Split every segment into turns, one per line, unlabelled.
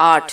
8।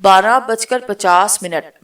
12:50।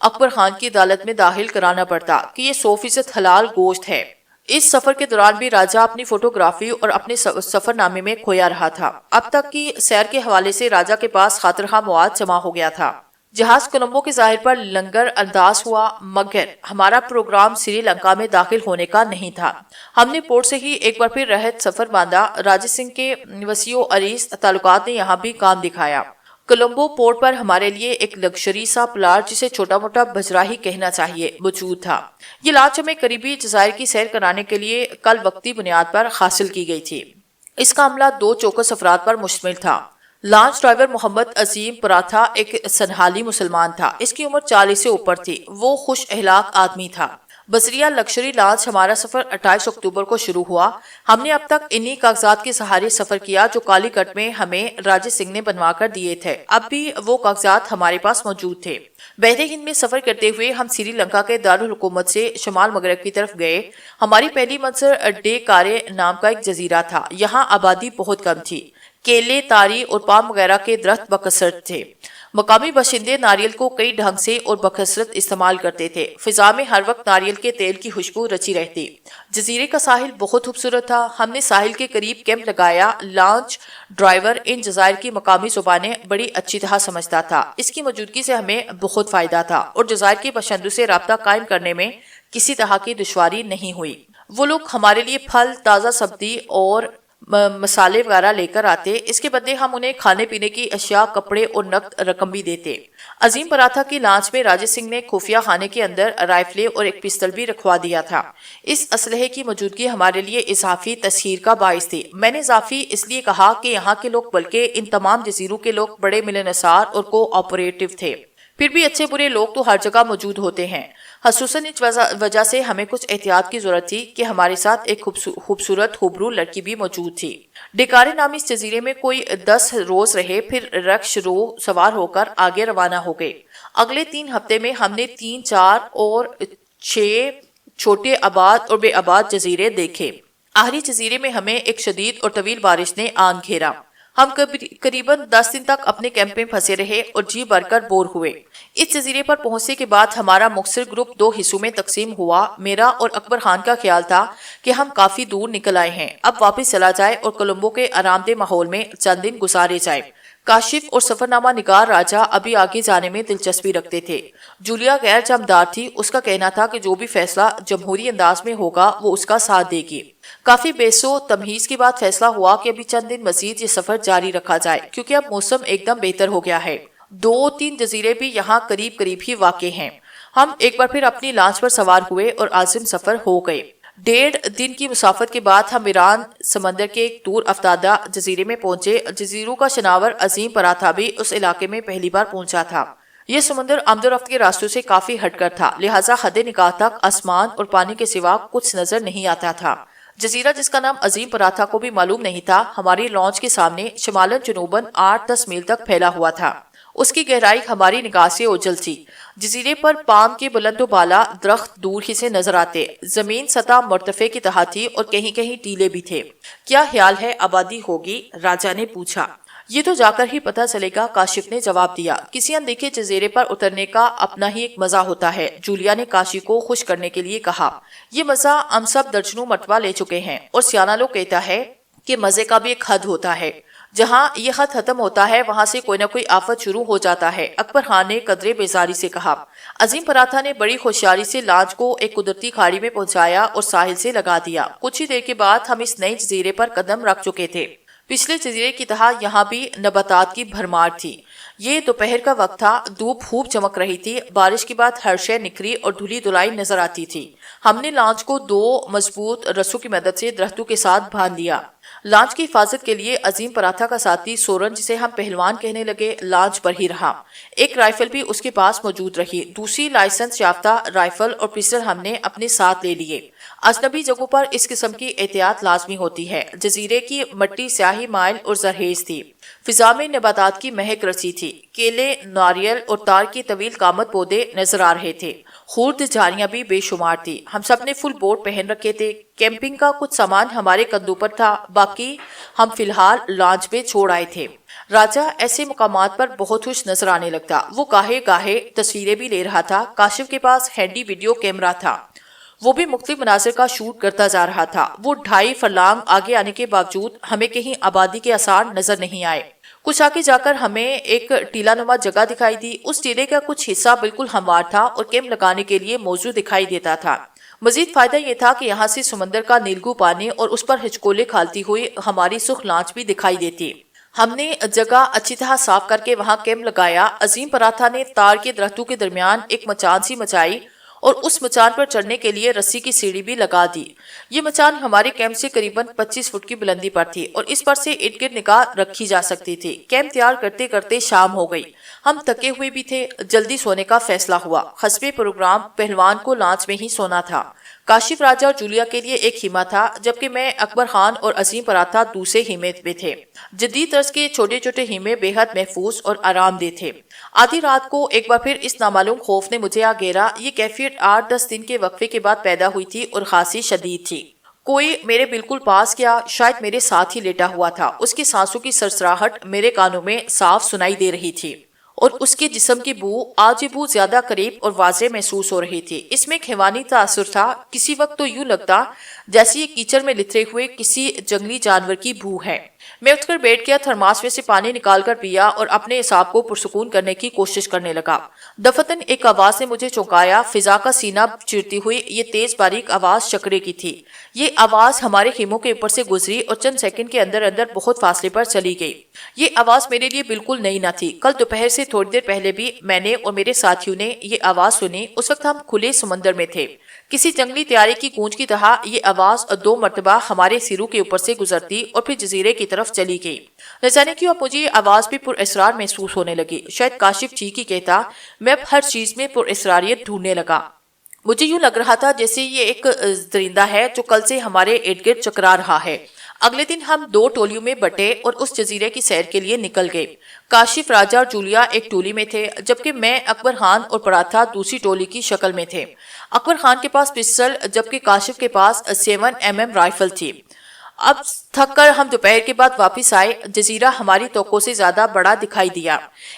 اکبر خان کی عدالت میں داخل کرانا پڑتا کہ یہ 100% حلال گوشت ہے۔ اس سفر کے دوران بھی راجہ اپنی فوٹوگرافی اور اپنے سفر نامے میں کھویا رہا تھا۔ اب تک کی سیر کے حوالے سے راجہ کے پاس خاطرخواہ مواد جمع ہو گیا تھا۔ جہاز کولمبو کے ظاہر پر لنگر انداز ہوا، مگر ہمارا پروگرام سری لنکا میں داخل ہونے کا نہیں تھا۔ ہم نے پورٹ سے ہی ایک بار پھر رحت سفر باندھا۔ راجہ سنگھ کے وسیع و عریض تعلقات نے یہاں بھی کام دکھایا۔ کولمبو پورٹ پر ہمارے لیے ایک لگژری سا پلاٹ، جسے چھوٹا موٹا بجراہی کہنا چاہیے، موجود تھا۔ یہ لانچ ہمیں قریبی جزائر کی سیر کرانے کے لیے کل وقتی بنیاد پر حاصل کی گئی تھی۔ اس کا عملہ 2 چوکس افراد پر مشتمل تھا۔ لانچ ڈرائیور محمد عظیم پراتھا ایک سنہالی مسلمان تھا۔ اس کی عمر 40 سے اوپر تھی۔ وہ خوش اخلاق آدمی تھا۔ بصریہ لکشری لانچ ہمارا سفر 28 اکتوبر کو شروع ہوا۔ ہم نے اب تک انہی کاغذات کے سہارے سفر کیا جو کالی کٹ میں ہمیں راجہ سنگھ نے بنوا کر دیے تھے۔ اب بھی وہ کاغذات ہمارے پاس موجود تھے۔ بحر ہند میں سفر کرتے ہوئے ہم سری لنکا کے دارالحکومت سے شمال مغرب کی طرف گئے۔ ہماری پہلی منزل ڈے کارے نام کا ایک جزیرہ تھا۔ یہاں آبادی بہت کم تھی۔ کیلے، تاری اور پام وغیرہ کے درخت بکثرت تھے۔ مقامی باشندے ناریل کو کئی ڈھنگ سے اور بکثرت استعمال کرتے تھے۔ فضا میں ہر وقت ناریل کے تیل کی خوشبو رچی رہتی۔ جزیرے کا ساحل بہت خوبصورت تھا۔ ہم نے ساحل کے قریب کیمپ لگایا۔ لانچ ڈرائیور ان جزائر کی مقامی زبانیں بڑی اچھی طرح سمجھتا تھا۔ اس کی موجودگی سے ہمیں بہت فائدہ تھا اور جزائر کے باشندوں سے رابطہ قائم کرنے میں کسی طرح کی دشواری نہیں ہوئی۔ وہ لوگ ہمارے لیے پھل، تازہ سبزی اور مسالے وغیرہ لے کر آتے۔ اس کے بدلے ہم انہیں کھانے پینے کی اشیاء، کپڑے اور نقد رقم بھی دیتے۔ عظیم پراتھا کی لانچ میں راجہ سنگھ نے خفیہ خانے کے اندر رائفلیں اور ایک پستل بھی رکھوا دیا تھا۔ اس اسلحے کی موجودگی ہمارے لیے اضافی تسخیر کا باعث تھی۔ میں نے اضافی اس لیے کہا کہ یہاں کے لوگ بلکہ ان تمام جزیروں کے لوگ بڑے ملنسار اور کوآپریٹو تھے۔ پھر بھی اچھے برے لوگ تو ہر جگہ موجود ہوتے ہیں۔ خصوصاً اس وجہ سے ہمیں کچھ احتیاط کی ضرورت تھی کہ ہمارے ساتھ ایک خوبصورت ہوبرو لڑکی بھی موجود تھی۔ ڈیکارے نامی اس جزیرے میں کوئی 10 روز رہے، پھر رکش روح سوار ہو کر آگے روانہ ہو گئے۔ اگلے 3 ہفتے میں ہم نے 3، 4 اور 6 چھوٹے آباد اور بے آباد جزیرے دیکھے۔ آخری جزیرے میں ہمیں ایک شدید اور طویل بارش نے آن گھیرا۔ ہم قریباً 10 دن تک اپنے کیمپ میں پھنسے رہے اور جی بھر کر بور ہوئے۔ اس جزیرے پر پہنچنے کے بعد ہمارا مختصر گروپ 2 حصوں میں تقسیم ہوا۔ میرا اور اکبر خان کا خیال تھا کہ ہم کافی دور نکل آئے ہیں، اب واپس چلا جائے اور کولمبو کے آرام دہ ماحول میں چند دن گزارے جائے۔ کاشف اور سفرنامہ نگار راجہ ابھی آگے جانے میں دلچسپی رکھتے تھے۔ جولیا غیر جانبدار تھی۔ اس کا کہنا تھا کہ جو بھی فیصلہ جمہوری انداز میں ہوگا وہ اس کا ساتھ دے گی۔ کافی بحث و تمہیز کے بعد فیصلہ ہوا کہ ابھی چند دن مزید یہ سفر جاری رکھا جائے، کیونکہ اب موسم ایک دم بہتر ہو گیا ہے۔ 2-3 جزیرے بھی یہاں قریب قریب ہی واقع ہیں۔ ہم ایک بار پھر اپنی لانچ پر سوار ہوئے اور عازم سفر ہو گئے۔ 1.5 دن کی مسافت کے بعد ہم ایران سمندر کے ایک دور افتادہ جزیرے میں پہنچے۔ جزیروں کا شناور عظیم پراتھا بھی اس علاقے میں پہلی بار پہنچا تھا۔ یہ سمندر آمد و رفت کے راستوں سے کافی ہٹ کر تھا، لہٰذا حد نگاہ تک آسمان اور پانی کے سوا کچھ نظر نہیں آتا تھا۔ جزیرہ جس کا نام عظیم پراتھا کو بھی معلوم نہیں تھا، ہماری لانچ کے سامنے شمالاً جنوباً 8-10 میل تک پھیلا ہوا تھا۔ اس کی گہرائی ہماری نگاہ سے اوجھل تھی۔ جزیرے پر پام کے بلند و بالا درخت دور ہی سے نظر آتے۔ زمین سطح مرتفع کی طرح تھی اور کہیں کہیں ٹیلے بھی تھے۔ کیا خیال ہے آبادی ہوگی؟ راجہ نے پوچھا۔ یہ تو جا کر ہی پتہ چلے گا، کاشف نے جواب دیا۔ کسی اندیکھے جزیرے پر اترنے کا اپنا ہی ایک مزہ ہوتا ہے، جولیا نے کاشی کو خوش کرنے کے لیے کہا۔ یہ مزہ ہم سب درجنوں مرتبہ لے چکے ہیں، اور سیانہ لوگ کہتا ہے کہ مزے کا بھی ایک حد ہوتا ہے۔ جہاں یہ خط ختم ہوتا ہے وہاں سے کوئی نہ کوئی آفت شروع ہو جاتا ہے، اکبر خان نے قدرے بیزاری سے کہا۔ عظیم پراتھا نے بڑی ہوشیاری سے لانچ کو ایک قدرتی کھاڑی میں پہنچایا اور ساحل سے لگا دیا۔ کچھ ہی دیر کے بعد ہم اس نئے جزیرے پر قدم رکھ چکے تھے۔ پچھلے جزیرے کی طرح یہاں بھی نباتات کی بھرمار تھی۔ یہ دوپہر کا وقت تھا، دھوپ خوب چمک رہی تھی، بارش کے بعد ہر شے نکھری اور دھلی دھلائی نظر آتی تھی۔ ہم نے لانچ کو 2 مضبوط رسوں کی مدد سے درختوں کے ساتھ باندھ لیا۔ لانچ کی حفاظت کے لیے عظیم پراتھا کا ساتھی سورن، جسے ہم پہلوان کہنے لگے، لانچ پر ہی رہا۔ ایک رائفل بھی اس کے پاس موجود رہی۔ دوسری لائسنس یافتہ رائفل اور پسٹل ہم نے اپنے ساتھ لے لیے۔ اجنبی جگہوں پر اس قسم کی احتیاط لازمی ہوتی ہے۔ جزیرے کی مٹی سیاہی مائل اور زرخیز تھی۔ فضا میں نباتات کی مہک رسی تھی، کیلے، ناریل اور تار کے طویل قامت پودے نظر آ رہے تھے، خورد جھاڑیاں بھی بے شمار تھی۔ ہم سب نے فل بوٹ پہن رکھے تھے، کیمپنگ کا کچھ سامان ہمارے کندھوں پر تھا، باقی ہم فی الحال لانچ پہ چھوڑ آئے تھے۔ راجہ ایسے مقامات پر بہت خوش نظر آنے لگتا، وہ گاہے گاہے تصویریں بھی لے رہا تھا۔ کاشف کے پاس ہینڈی ویڈیو کیمرہ تھا، وہ بھی مختلف مناظر کا شوٹ کرتا جا رہا تھا۔ وہ 2.5 فرلانگ آگے آنے کے باوجود ہمیں کہیں آبادی کے آثار نظر نہیں آئے۔ کچھ آگے جا کر ہمیں ایک ٹیلا نما جگہ دکھائی دی، اس ٹیلے کا کچھ حصہ بالکل ہموار تھا اور کیمپ لگانے کے لیے موزوں دکھائی دیتا تھا۔ مزید فائدہ یہ تھا کہ یہاں سے سمندر کا نیلگوں پانی اور اس پر ہچکولے کھالتی ہوئی ہماری سرخ لانچ بھی دکھائی دیتی۔ ہم نے جگہ اچھی طرح صاف کر کے وہاں کیمپ لگایا۔ عظیم پراتھا نے تار کے درختوں کے درمیان ایک مچان سی مچائی اور اس مچان پر چڑھنے کے لیے رسی کی سیڑھی بھی لگا دی۔ یہ مچان ہمارے کیمپ سے قریباً 25 فٹ کی بلندی پر تھی اور اس پر سے ارد گرد نگاہ رکھی جا سکتی تھی۔ کیمپ تیار کرتے کرتے شام ہو گئی، ہم تھکے ہوئے بھی تھے، جلدی سونے کا فیصلہ ہوا۔ حسب پروگرام پہلوان کو لانچ میں ہی سونا تھا۔ کاشف، راجہ اور جولیا کے لیے ایک خیمہ تھا، جبکہ میں، اکبر خان اور عظیم پراتھا دوسرے خیمے میں تھے۔ جدید طرز کے چھوٹے چھوٹے خیمے بے حد محفوظ اور آرام دہ تھے۔ آدھی رات کو ایک بار پھر اس نامعلوم خوف نے مجھے آ گھیرا۔ یہ کیفیت 8-10 دن کے وقفے کے بعد پیدا ہوئی تھی اور خاصی شدید تھی۔ کوئی میرے بالکل پاس کیا، شاید میرے ساتھ ہی لیٹا ہوا تھا۔ اس کی سانسوں کی سرسراہٹ میرے کانوں میں صاف سنائی دے رہی تھی اور اس کے جسم کی بو آج بو زیادہ قریب اور واضح محسوس ہو رہی تھی۔ اس میں ایک حیوانی تاثر تھا، کسی وقت تو یوں لگتا جیسے یہ کیچڑ میں لتھڑے ہوئے کسی جنگلی جانور کی بو ہے۔ میں اٹھ کر بیٹھ گیا، تھرماس میں سے پانی نکال کر پیا اور اپنے اعصاب کو پرسکون کرنے کی کوشش کرنے لگا۔ دفتن ایک آواز نے مجھے چونکایا، فضا کا سینہ چیرتی ہوئی۔ یہ تیز باریک آواز شکرے کی تھی۔ یہ آواز ہمارے خیموں کے اوپر سے گزری اور چند سیکنڈ کے اندر اندر بہت فاصلے پر چلی گئی۔ یہ آواز میرے لیے بالکل نئی نہ تھی۔ کل دوپہر سے تھوڑی دیر پہلے بھی میں نے اور میرے ساتھیوں نے یہ آواز سنی۔ اس وقت ہم کھلے سمندر میں تھے۔ کسی جنگلی طیارے کی گونج کی طرح یہ آواز 2 مرتبہ ہمارے سروں کے اوپر سے گزرتی اور پھر جزیرے کی طرف چلی گئی۔ نہ جانے کیوں اب مجھے یہ آواز بھی پر اسرار محسوس ہونے لگی۔ شاید کاشف ٹھیک ہی کہتا، میں اب ہر چیز میں پر اسراریت ڈھونڈنے لگا۔ مجھے یوں لگ رہا تھا جیسے یہ ایک درندہ ہے جو کل سے ہمارے ارد گرد چکرا رہا ہے۔ اگلے دن ہم 2 ٹولیوں میں بٹے اور اس جزیرے کی سیر کے لیے نکل گئے۔ کاشف، راجہ اور جولیا ایک ٹولی میں تھے، جبکہ میں، اکبر خان اور پراتھا دوسری ٹولی کی شکل میں تھے۔ اکبر خان کے پاس پسٹل جبکہ کاشف کے پاس 7mm رائفل تھی۔ اب تھک کر ہم دوپہر کے بعد واپس آئے۔ جزیرہ ہماری توقع سے زیادہ بڑا دکھائی دیا۔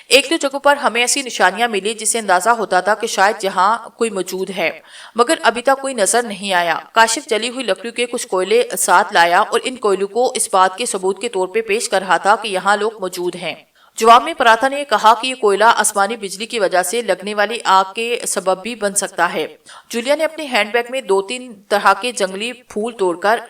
ایک دو جگہوں پر ہمیں ایسی نشانیاں ملی جس سے اندازہ ہوتا تھا کہ شاید یہاں کوئی موجود ہے، مگر ابھی تک کوئی نظر نہیں آیا۔ کاشف جلی ہوئی لکڑیوں کے کچھ کوئلے ساتھ لایا اور ان کوئلوں کو اس بات کے ثبوت کے طور پہ پیش کر رہا تھا کہ یہاں لوگ موجود ہیں۔ جواب میں پراتھا نے کہا کہ یہ کوئلہ آسمانی بجلی کی وجہ سے لگنے والی آگ کے سبب بھی بن سکتا ہے۔ جولیا نے اپنے ہینڈ بیگ میں 2-3 طرح کے جنگلی پھول توڑ کر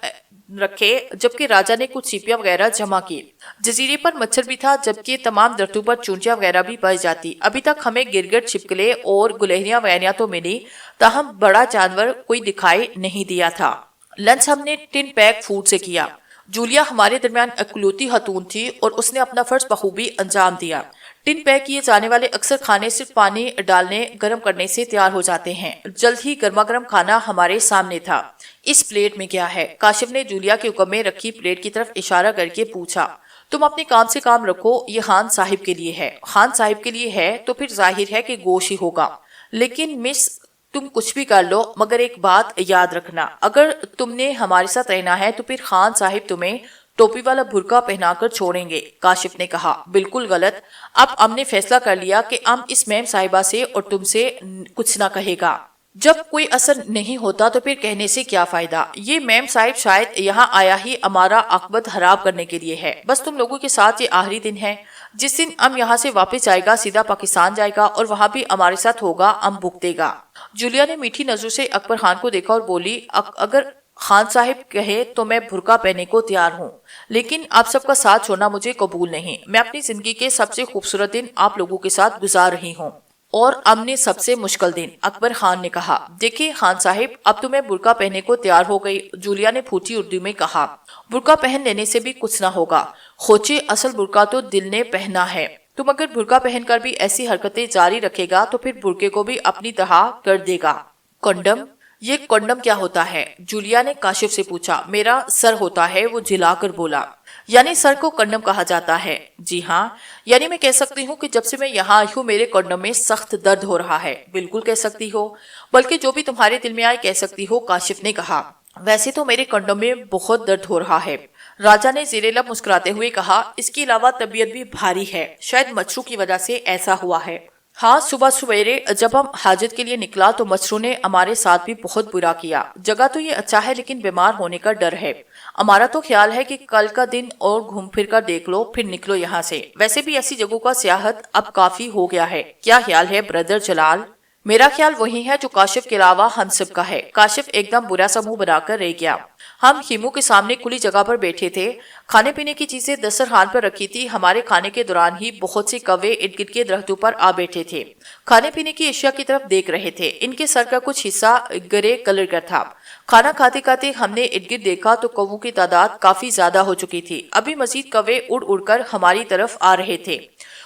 رکھے، جبکہ راجہ نے کچھ سیپیاں وغیرہ جمع کی۔ جزیرے پر مچھر بھی تھا، جبکہ تمام درختوں پر چونٹیاں وغیرہ بھی پائی جاتی۔ ابھی تک ہمیں گرگٹ، چھپکلے اور گلہریاں وغیرہ تو ملی، تاہم بڑا جانور کوئی دکھائی نہیں دیا تھا۔ لنچ ہم نے ٹن پیک فوڈ سے کیا۔ جولیا ہمارے درمیان اکلوتی خاتون تھی اور اس نے اپنا فرض بخوبی انجام دیا۔ ٹن پیک کیے جانے والے اکثر کھانے صرف پانی ڈالنے، گرم کرنے سے تیار ہو جاتے ہیں۔ جلد ہی گرما گرم کھانا ہمارے سامنے تھا۔ اس پلیٹ میں کیا ہے؟ کاشف نے جولیا کے حکم میں رکھی پلیٹ کی طرف اشارہ کر کے پوچھا۔ تم اپنے کام سے کام رکھو، یہ خان صاحب کے لیے ہے۔ خان صاحب کے لیے ہے تو پھر ظاہر ہے کہ گوشت ہی ہوگا، لیکن مس تم کچھ بھی کر لو، مگر ایک بات یاد رکھنا، اگر تم نے ہمارے ساتھ رہنا ہے تو پھر خان صاحب تمہیں ٹوپی والا برقع پہنا کر چھوڑیں گے۔ کاشف نے کہا، بالکل غلط، اب ہم نے فیصلہ کر لیا کہ ہم اس میم صاحبہ سے اور تم سے کچھ نہ کہے گا۔ جب کوئی اثر نہیں ہوتا تو پھر کہنے سے کیا فائدہ؟ یہ میم صاحب شاید یہاں آیا ہی ہمارا عاقبت خراب کرنے کے لیے ہے۔ بس تم لوگوں کے ساتھ یہ آخری دن ہے۔ جس دن ہم یہاں سے واپس جائے گا سیدھا پاکستان جائے گا اور وہاں بھی ہمارے ساتھ ہوگا، ہم بھگتے گا۔ جولیا نے میٹھی نظروں سے اکبر خان کو دیکھا اور بولی، اگر خان صاحب کہے تو میں برقع پہننے کو تیار ہوں، لیکن آپ سب کا ساتھ چھوڑنا مجھے قبول نہیں۔ میں اپنی زندگی کے سب سے خوبصورت دن آپ لوگوں کے ساتھ گزار رہی ہوں اور ہم نے سب سے مشکل دن۔ اکبر خان نے کہا، دیکھیں خان صاحب، اب تو میں برقع پہننے کو تیار ہو گئی۔ جولیا نے پھوٹی اردو میں کہا، برقع پہن لینے سے بھی کچھ نہ ہوگا، خوچے اصل برقع تو دل نے پہنا ہے۔ تم اگر برقع پہن کر بھی ایسی حرکتیں جاری رکھے گا تو پھر برقعے کو بھی اپنی طرح کر دے گا۔ کنڈم، یہ کنڈم کیا ہوتا ہے؟ جولیا نے کاشف سے پوچھا۔ میرا سر ہوتا ہے، وہ جھلا کر بولا۔ یعنی سر کو کنڈم کہا جاتا ہے؟ جی ہاں، یعنی میں کہہ سکتی ہوں کہ جب سے میں یہاں آئی ہوں میرے کنڈم میں سخت درد ہو رہا ہے۔ بالکل کہہ سکتی ہو، بلکہ جو بھی تمہارے دل میں آئے کہہ سکتی ہو، کاشف نے کہا۔ ویسے تو میرے کنڈم میں بہت درد ہو رہا ہے، راجا نے زیر لب مسکراتے ہوئے کہا۔ اس کے علاوہ طبیعت بھی بھاری ہے، شاید مچھروں کی وجہ سے ایسا ہوا ہے۔ ہاں، صبح سویرے جب ہم حاجت کے لیے نکلا تو مچھروں نے ہمارے ساتھ بھی بہت برا کیا۔ جگہ تو یہ اچھا ہے لیکن بیمار ہونے کا ڈر ہے۔ ہمارا تو خیال ہے کہ کل کا دن اور گھوم پھر کر دیکھ لو، پھر نکلو یہاں سے۔ ویسے بھی ایسی جگہوں کا سیاحت اب کافی ہو گیا ہے۔ کیا خیال ہے بردر جلال؟ میرا خیال وہی ہے جو کاشف کے علاوہ ہم سب کا ہے۔ کاشف ایک دم برا سا منہ بنا کر رہ گیا۔ ہم خیموں کے سامنے کھلی جگہ پر بیٹھے تھے، کھانے پینے کی چیزیں دسترخوان پر رکھی تھی۔ ہمارے کھانے کے دوران ہی بہت سے کوے ارد گرد کے درختوں پر آ بیٹھے تھے، کھانے پینے کی اشیاء کی طرف دیکھ رہے تھے۔ ان کے سر کا کچھ حصہ گرے کلر کا تھا۔ کھانا کھاتے کھاتے ہم نے ارد گرد دیکھا تو کووں کی تعداد کافی زیادہ ہو چکی تھی۔ ابھی مزید کوے اڑ اڑ کر ہماری طرف آ رہے تھے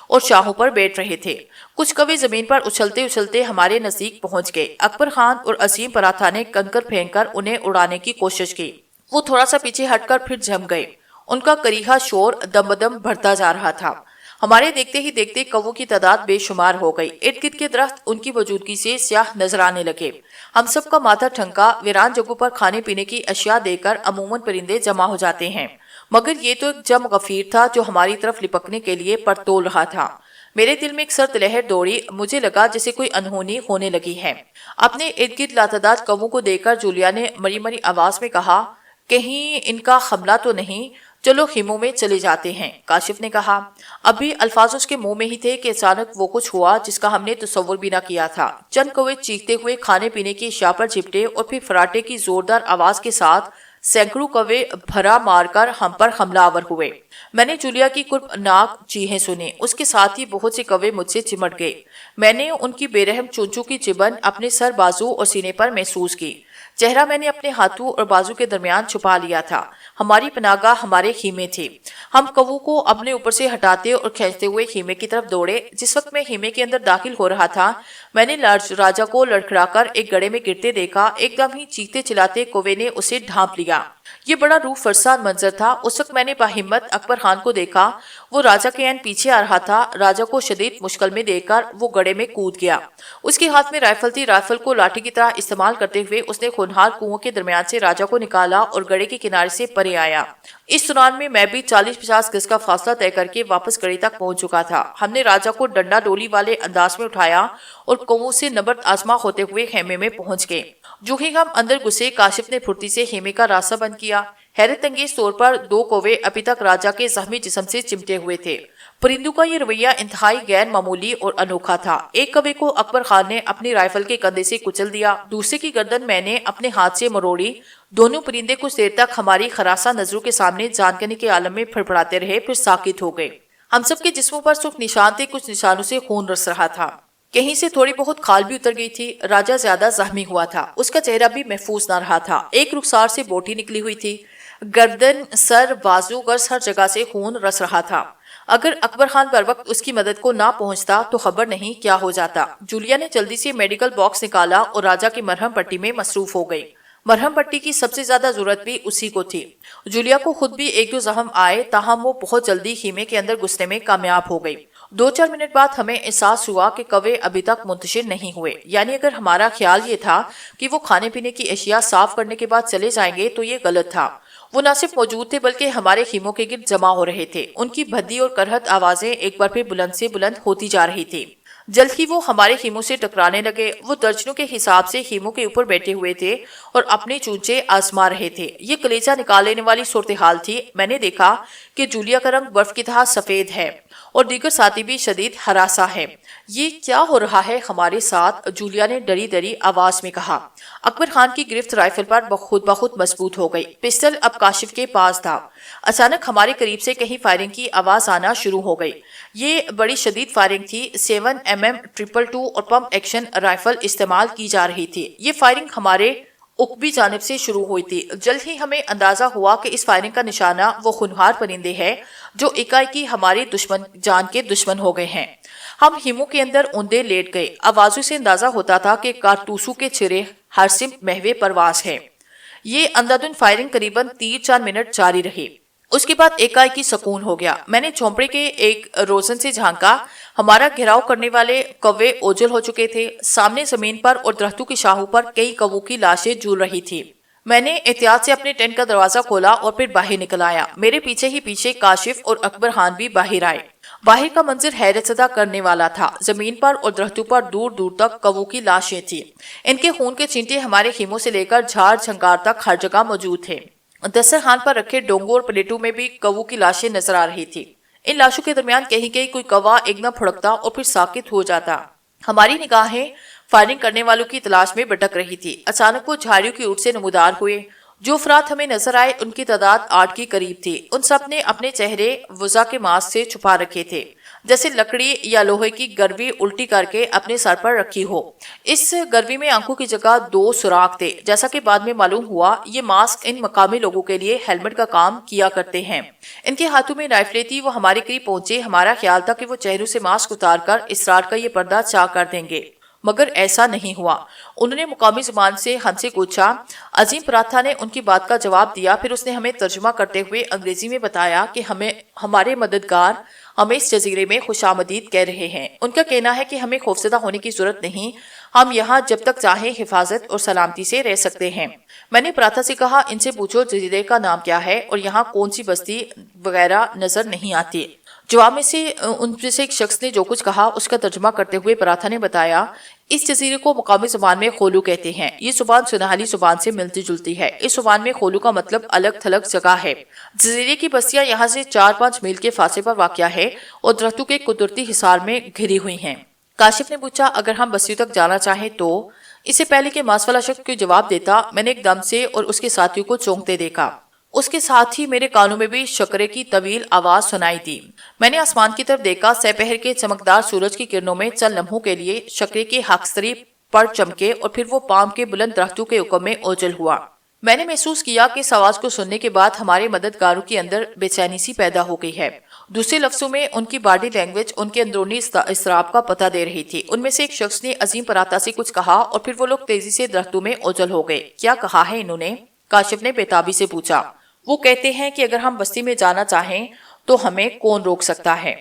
اور شاہوں پر بیٹھ رہے تھے۔ کچھ کوے زمین پر اچھلتے اچھلتے ہمارے نزدیک پہنچ گئے۔ اکبر خان اور عظیم پراتھا نے کنکر پھینک کر انہیں اڑانے کی کوشش کی۔ وہ تھوڑا سا پیچھے ہٹ کر پھر جم گئے۔ ان کا کریہا شور دم بدم بڑھتا جا رہا تھا۔ ہمارے دیکھتے ہی دیکھتے کووں کی تعداد بے شمار ہو گئی۔ ارد گرد کے درخت ان کی موجودگی سے سیاہ نظر آنے لگے۔ ہم سب کا ماتھا ٹھنکا۔ ویران جگہوں پر کھانے پینے کی اشیاء دیکھ کر عموماً پرندے جمع ہو جاتے ہیں، مگر یہ تو ایک جم غفیر تھا جو ہماری طرف لپکنے کے لیے پر تول رہا تھا۔ میرے دل میں ایک سرد لہر دوڑی۔ مجھے لگا جیسے کوئی انہونی ہونے لگی ہے۔ اپنے ارد گرد لاتعداد کووں کو دیکھ کر جولیا نے مری مری آواز میں کہا، کہیں ان کا حملہ تو نہیں؟ چلو خیموں میں چلے جاتے ہیں، کاشف نے کہا۔ ابھی الفاظ اس کے منہ میں ہی تھے کہ اچانک وہ کچھ ہوا جس کا ہم نے تصور بھی نہ کیا تھا۔ چند کوے چیختے ہوئے کھانے پینے کی اشیاء پر جھپٹے اور پھر فراٹے کی زوردار آواز کے ساتھ سینکڑوں کوے بھرا مار کر ہم پر حملہ آور ہوئے۔ میں نے جولیا کی کربناک چیخیں سنی، اس کے ساتھ ہی بہت سے کوے مجھ سے چمٹ گئے۔ میں نے ان کی بے رحم چونچوں کی چبن اپنے سر، بازو اور سینے پر محسوس کی۔ چہرہ میں نے اپنے ہاتھوں اور بازو کے درمیان چھپا لیا تھا۔ ہماری پناہ گاہ ہمارے خیمے تھے۔ ہم کووں کو اپنے اوپر سے ہٹاتے اور کھینچتے ہوئے خیمے کی طرف دوڑے۔ جس وقت میں خیمے کے اندر داخل ہو رہا تھا میں نے راجا کو لڑکھڑا کر ایک گڑھے میں گرتے دیکھا۔ ایک دم ہی چیختے چلاتے کوے نے اسے ڈھانپ لیا۔ یہ بڑا روح فرسا منظر تھا۔ اس وقت میں نے باہمت اکبر خان کو دیکھا، وہ راجا کے عین پیچھے آ رہا تھا۔ راجا کو شدید مشکل میں دیکھ کر وہ گڑھے میں کود گیا۔ اس کے ہاتھ میں رائفل تھی۔ رائفل کو لاٹھی کی طرح استعمال کرتے ہوئے اس نے خونہار کنویں کے درمیان سے راجا کو نکالا اور گڑھے کے کنارے سے پرے آیا۔ اس دوران میں بھی 40-50 گز کا فاصلہ طے کر کے واپس گڑھے تک پہنچ چکا تھا۔ ہم نے راجا کو ڈنڈا ڈولی والے انداز میں اٹھایا اور کنووں سے نبرد آزما ہوتے ہوئے خیمے میں پہنچ گئے۔ جو ہی ہم اندر گھسے کاشف نے پھرتی سے خیمے کا راستہ بند کیا۔ حیرت انگیز طور پر 2 کوے ابھی تک راجا کے زخمی جسم سے چمٹے ہوئے تھے۔ پرندوں کا یہ رویہ انتہائی غیر معمولی اور انوکھا تھا۔ ایک کوے کو اکبر خان نے اپنی رائفل کے کندھے سے کچل دیا، دوسرے کی گردن میں نے اپنے ہاتھ سے مروڑی۔ دونوں پرندے کچھ دیر تک ہماری خراساں نظروں کے سامنے جانکنی کے عالم میں پھڑپڑاتے رہے، پھر ساکت ہو گئے۔ ہم سب کے جسموں پر سرخ نشان تھے، کچھ نشانوں سے خون رس رہا تھا، کہیں سے تھوڑی بہت کھال بھی اتر گئی تھی۔ راجا زیادہ زخمی ہوا تھا، اس کا چہرہ بھی محفوظ نہ رہا تھا۔ ایک رخسار سے بوٹی نکلی ہوئی تھی، گردن، سر، بازو، غرض ہر جگہ سے خون رس رہا تھا۔ اگر اکبر خان پر وقت اس کی مدد کو نہ پہنچتا تو خبر نہیں کیا ہو جاتا۔ جولیا نے جلدی سے میڈیکل باکس نکالا اور راجا کی مرہم پٹی میں مصروف ہو گئی۔ مرہم پٹی کی سب سے زیادہ ضرورت بھی اسی کو تھی۔ جولیا کو خود بھی 1-2 زخم آئے، تاہم وہ بہت جلدی خیمے کے اندر گھسنے میں کامیاب ہو گئی۔ 2-4 منٹ بعد ہمیں احساس ہوا کہ کوے ابھی تک منتشر نہیں ہوئے، یعنی اگر ہمارا خیال یہ تھا کہ وہ کھانے پینے کی اشیاء صاف کرنے کے بعد چلے جائیں گے تو یہ غلط تھا۔ وہ نہ صرف موجود تھے بلکہ ہمارے خیموں کے گرد جمع ہو رہے تھے۔ ان کی بھدی اور کرہت آوازیں ایک بار پھر بلند سے بلند ہوتی جا رہی تھی۔ جلد ہی وہ ہمارے خیموں سے ٹکرانے لگے۔ وہ درجنوں کے حساب سے خیموں کے اوپر بیٹھے ہوئے تھے اور اپنے چونچے آزما رہے تھے۔ یہ کلیجہ نکال لینے والی صورتحال تھی۔ میں نے دیکھا کہ جولیا کا رنگ برف کی طرح سفید ہے اور دیگر ساتھی بھی شدید ہراساں ہے۔ یہ کیا ہو رہا ہے ہمارے ساتھ؟ جولیا نے ڈری ڈری آواز میں کہا۔ اکبر خان کی گرفت رائفل پر خود بخود مضبوط ہو گئی۔ پسٹل اب کاشف کے پاس تھا۔ اچانک ہمارے قریب سے کہیں فائرنگ کی آواز آنا شروع ہو گئی۔ یہ بڑی شدید فائرنگ تھی۔ 7mm 222 اور پمپ ایکشن رائفل استعمال کی جا رہی تھی۔ یہ فائرنگ ہمارے عقبی جانب سے شروع ہوئی تھی۔ جلد ہی ہمیں اندازہ ہوا کہ اس فائرنگ کا نشانہ وہ خونخوار پرندے ہیں جو ایک ہمارے دشمن جان کے دشمن ہو گئے ہیں۔ ہم خیموں کے اندر اوندے لیٹ گئے۔ آوازوں سے اندازہ ہوتا تھا کہ کارتوسوں کے چھرے ہر سمت محو پرواز ہے۔ یہ اندھادھند فائرنگ قریباً 3-4 منٹ جاری رہی۔ اس کے بعد ایک سکون ہو گیا۔ میں نے جھونپڑے کے ایک روزن سے جھانکا۔ ہمارا گھیراؤ کرنے والے کوے اوجھل ہو چکے تھے۔ سامنے زمین پر اور درختوں کی شاخوں پر کئی کووں کی لاشیں جھول رہی تھی۔ میں نے احتیاط سے اپنے ٹینٹ کا دروازہ کھولا اور پھر باہر نکل آیا۔ میرے پیچھے ہی پیچھے کاشف اور اکبر خان بھی باہر آئے۔ باہر کا منظر حیرت زدہ کرنے والا تھا۔ زمین پر اور درختوں پر دور دور تک کووں کی لاشیں تھیں۔ ان کے خون کے چینٹے ہمارے خیموں سے لے کر جھاڑ جھنکار تک ہر جگہ موجود تھے۔ دسترخوان پر رکھے ڈونگوں اور پلیٹوں میں بھی کووں کی لاشیں نظر آ رہی تھی۔ ان لاشوں کے درمیان کہیں کہیں کوئی کوا ایک دم پھڑکتا اور پھر ساکت ہو جاتا۔ ہماری نگاہیں فائرنگ کرنے والوں کی تلاش میں بھٹک رہی تھی۔ اچانک وہ جھاڑیوں کی اوٹ سے نمودار ہوئے۔ جو افراد ہمیں نظر آئے ان کی تعداد 8 کے قریب تھی۔ ان سب نے اپنے چہرے وضع کے ماسک سے چھپا رکھے تھے، جیسے لکڑی یا لوہے کی گروی الٹی کر کے اپنے سر پر رکھی ہو۔ اس گروی میں آنکھوں کی جگہ 2 سوراخ تھے۔ جیسا کہ بعد میں معلوم ہوا، یہ ماسک ان مقامی لوگوں کے لیے ہیلمٹ کا کام کیا کرتے ہیں۔ ان کے ہاتھوں میں رائفلیں تھی۔ وہ ہمارے قریب پہنچے۔ ہمارا خیال تھا کہ وہ چہروں سے ماسک اتار کر اسرار کا یہ پردہ چاک کر دیں گے، مگر ایسا نہیں ہوا۔ انہوں نے مقامی زبان سے ہم سے پوچھا۔ عظیم پراتھا نے ان کی بات کا جواب دیا۔ پھر اس نے ہمیں ترجمہ کرتے ہوئے انگریزی میں بتایا کہ ہمارے مددگار ہمیں اس جزیرے میں خوش آمدید کہہ رہے ہیں۔ ان کا کہنا ہے کہ ہمیں خوفزدہ ہونے کی ضرورت نہیں، ہم یہاں جب تک چاہیں حفاظت اور سلامتی سے رہ سکتے ہیں۔ میں نے پراتھا سے کہا، ان سے پوچھو جزیرے کا نام کیا ہے اور یہاں کون سی بستی وغیرہ نظر نہیں آتی۔ جواب میں سے ان میں سے ایک شخص نے جو کچھ کہا اس کا ترجمہ کرتے ہوئے پراتھا نے بتایا، اس جزیرے کو مقامی زبان میں خولو کہتے ہیں۔ یہ زبان سنہالی زبان سے ملتی جلتی ہے۔ اس زبان میں خولو کا مطلب الگ تھلگ جگہ ہے۔ جزیرے کی بستیاں یہاں سے 4-5 میل کے فاصلے پر واقع ہے اور درختوں کے قدرتی حصار میں گھری ہوئی ہیں۔ کاشف نے پوچھا، اگر ہم بستیوں تک جانا چاہیں تو؟ اس سے پہلے کہ ماسک والا شخص کوئی جواب دیتا، میں نے ایک دم سے اور اس کے ساتھیوں کو چونکتے دیکھا۔ اس کے ساتھ ہی میرے کانوں میں بھی شکرے کی طویل آواز سنائی دی۔ میں نے آسمان کی طرف دیکھا۔ سپہر کے چمکدار سورج کی کرنوں میں چند لمحوں کے لیے شکرے کے خاکستری پر چمکے اور پھر وہ پام کے بلند درختوں کے حکم میں اوجھل ہوا۔ میں نے محسوس کیا کہ اس آواز کو سننے کے بعد ہمارے مددگاروں کے اندر بے چینی سی پیدا ہو گئی ہے۔ دوسرے لفظوں میں ان کی باڈی لینگویج ان کے اندرونی اضطراب کا پتہ دے رہی تھی۔ ان میں سے ایک شخص نے عظیم پراتھا سے کچھ کہا اور پھر وہ لوگ تیزی سے درختوں میں اوجھل ہو گئے۔ کیا کہا ہے انہوں نے؟ کاشف نے بےتابی سے پوچھا۔ وہ کہتے ہیں کہ اگر ہم بستی میں جانا چاہیں تو ہمیں کون روک سکتا ہے۔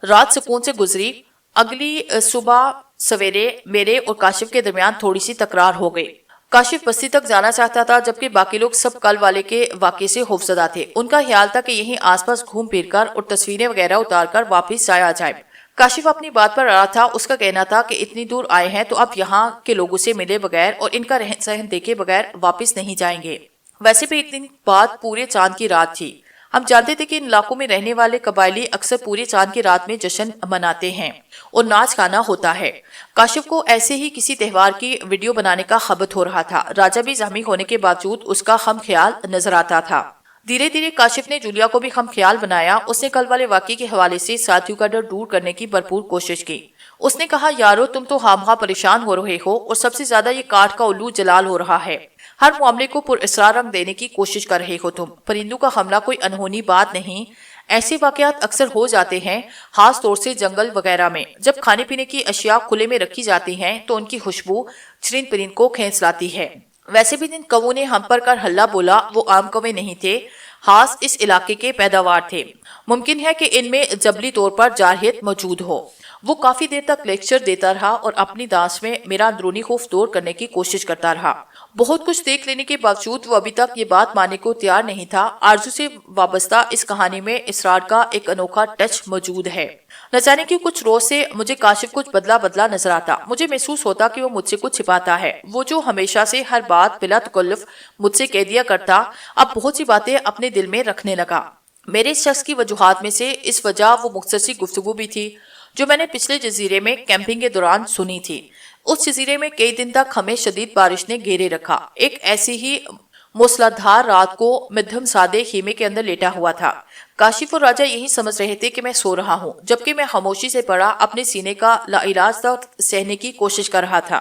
رات سکون سے گزری۔ اگلی صبح سویرے میرے اور کاشف کے درمیان تھوڑی سی تکرار ہو گئی۔ کاشف بستی تک جانا چاہتا تھا جبکہ باقی لوگ سب کل والے کے واقعے سے خوفزدہ تھے۔ ان کا خیال تھا کہ یہیں آس پاس گھوم پھر کر اور تصویریں وغیرہ اتار کر واپس جایا جائے۔ کاشف اپنی بات پر اڑا تھا۔ اس کا کہنا تھا کہ اتنی دور آئے ہیں تو اب یہاں کے لوگوں سے ملے بغیر اور ان کا رہن سہن دیکھے بغیر واپس نہیں جائیں گے۔ ویسے بھی ایک دن بعد پورے چاند کی رات تھی۔ ہم جانتے تھے کہ ان علاقوں میں رہنے والے قبائلی اکثر پورے چاند کی رات میں جشن مناتے ہیں اور ناچ گانا ہوتا ہے۔ کاشف کو ایسے ہی کسی تہوار کی ویڈیو بنانے کا خبت ہو رہا تھا۔ راجہ بھی زخمی ہونے کے باوجود اس کا خم خیال نظر آتا تھا۔ دھیرے دھیرے کاشف نے جولیا کو بھی خم خیال بنایا۔ اس نے کل والے واقعے کے حوالے سے ساتھیوں کا ڈر دور کرنے کی بھرپور کوشش کی۔ اس نے کہا، یارو تم تو خواہ پریشان ہو رہے ہو اور سب سے زیادہ یہ کاٹ کا الو جلال ہو رہا ہے۔ ہر معاملے کو پر اسرار رنگ دینے کی کوشش کر رہے ہو تم۔ پرندوں کا حملہ کوئی انہونی بات نہیں۔ ایسے واقعات اکثر ہو جاتے ہیں، خاص طور سے جنگل وغیرہ میں۔ جب کھانے پینے کی اشیاء کھلے میں رکھی جاتی ہیں تو ان کی خوشبو چرند پرند کو کھینچ لاتی ہے۔ ویسے بھی جن کووں نے ہم پر کر ہلہ بولا وہ عام کوے نہیں تھے، خاص اس علاقے کے پیداوار تھے۔ ممکن ہے کہ ان میں جبلی طور پر جارحیت موجود ہو۔ وہ کافی دیر تک لیکچر دیتا رہا اور اپنی دانش میں میرا اندرونی خوف دور کرنے کی کوشش کرتا رہا۔ بہت کچھ دیکھ لینے کے باوجود وہ ابھی تک یہ بات ماننے کو تیار نہیں تھا۔ آرزو سے وابستہ اس کہانی میں اسرار کا ایک انوکھا ٹچ موجود ہے۔ نہ جانے کہ کچھ روز سے مجھے کاشف کچھ بدلا بدلا نظر آتا۔ مجھے محسوس ہوتا کہ وہ مجھ سے کچھ چھپاتا ہے۔ وہ جو ہمیشہ سے ہر بات بلا تکلف مجھ سے کہہ دیا کرتا، اب بہت سی باتیں اپنے دل میں رکھنے لگا۔ میرے اس شخص کی وجوہات میں سے اس وجہ وہ مختصر سی گفتگو بھی تھی جو میں نے پچھلے جزیرے میں کیمپنگ کے دوران سنی تھی۔ اس جزیرے میں کئی دن تک ہمیں شدید بارش نے گھیرے رکھا۔ ایک ایسی ہی موسلادھار رات کو مدھم سادے خیمے کے اندر لیٹا ہوا تھا۔ کاشف اور راجہ یہی سمجھ رہے تھے کہ میں سو رہا ہوں، جبکہ میں خاموشی سے پڑا اپنے سینے کا لاعلاج درد سہنے کی کوشش کر رہا تھا۔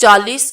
40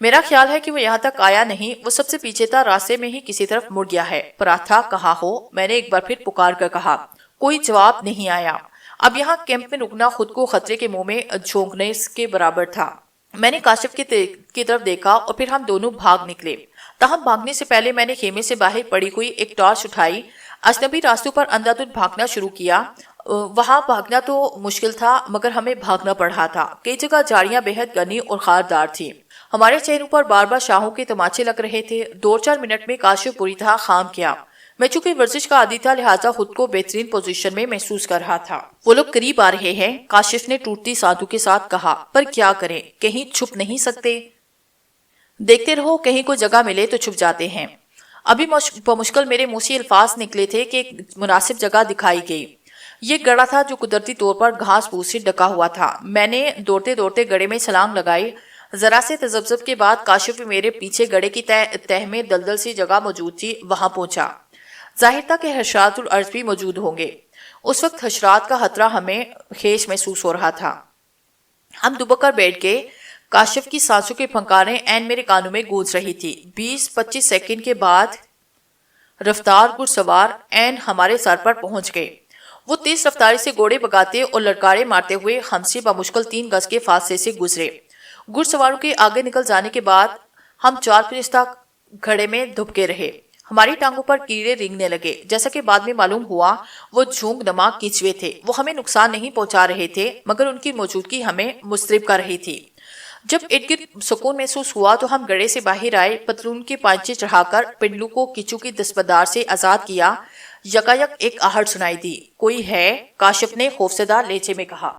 میرا خیال ہے کہ وہ یہاں تک آیا نہیں، وہ سب سے پیچھے تھا، راستے میں ہی کسی طرف مڑ گیا ہے۔ پراتھا کہاں ہو؟ میں نے ایک بار پھر پکار کر کہا۔ کوئی جواب نہیں آیا۔ اب یہاں کیمپ میں رکنا خود کو خطرے کے منہ میں جھونکنے کے برابر تھا۔ میں نے کاشف کی طرف دیکھا اور پھر ہم دونوں بھاگ نکلے۔ تاہم بھاگنے سے پہلے میں نے خیمے سے باہر پڑی ہوئی ایک ٹارچ اٹھائی، اجنبی راستوں پر اندھا دھند بھاگنا شروع کیا۔ وہاں بھاگنا تو مشکل تھا مگر ہمیں بھاگنا پڑ رہا تھا۔ کئی جگہ جھاڑیاں بےحد گھنی اور خاردار تھیں۔ ہمارے چہروں پر بار بار شاہوں کے تماچے لگ رہے تھے۔ 2-4 منٹ میں کاشف بری طرح خام کیا۔ میں چونکہ ورزش کا عادی تھا لہٰذا خود کو بہترین پوزیشن میں محسوس کر رہا تھا۔ وہ لوگ قریب آ رہے ہیں، کاشف نے ٹوٹتی سانسوں کے ساتھ کہا، پر کیا کریں؟ کہیں چھپ نہیں سکتے؟ دیکھتے رہو، کہیں کوئی جگہ ملے تو چھپ جاتے ہیں۔ ابھی بمشکل میرے منہ سے الفاظ نکلے تھے کہ ایک مناسب جگہ دکھائی گئی۔ یہ گڑھا تھا جو قدرتی طور پر گھاس پھوس سے ڈھکا ہوا تھا۔ میں نے دوڑتے دوڑتے گڑھے میں چھلانگ لگائی۔ ذرا سے تذبذب کے بعد کاشف میرے پیچھے گڑھے کی تہہ میں دلدل سی جگہ موجود تھی، وہاں پہنچا۔ ظاہر تھا کہ حشرات الارض بھی موجود ہوں گے۔ اس وقت حشرات کا خطرہ ہمیں خیش محسوس ہو رہا تھا۔ ہم دبک کر بیٹھ گئے۔ کاشف کی سانسوں کی پھنکاریں عین میرے کانوں میں گونج رہی تھی۔ 20-25 سیکنڈ کے بعد رفتار گھڑ سوار عین ہمارے سر پر پہنچ گئے۔ وہ تیز رفتاری سے گھوڑے بگاتے اور للکاریں مارتے ہوئے ہم سے بمشکل 3 گز کے فاصلے سے گزرے۔ گھڑ سواروں کے آگے نکل جانے کے بعد ہم 4 فرشتہ گھڑے میں دبکے رہے۔ ہماری ٹانگوں پر کیڑے رینگنے لگے۔ جیسا کہ بعد میں معلوم ہوا وہ جھونک نما کیچوے تھے۔ وہ ہمیں نقصان نہیں پہنچا رہے تھے مگر ان کی موجودگی ہمیں مضطرب کر رہی تھی۔ جب ارد گرد سکون محسوس ہوا تو ہم گڑھے سے باہر آئے، پتلون کے پائچے چڑھا کر پنڈلو کو کیچو کی دستبردار سے آزاد کیا۔ یکایک ایک آہٹ سنائی دی۔ کوئی ہے؟ کاشف نے خوفزدہ لہجے میں کہا۔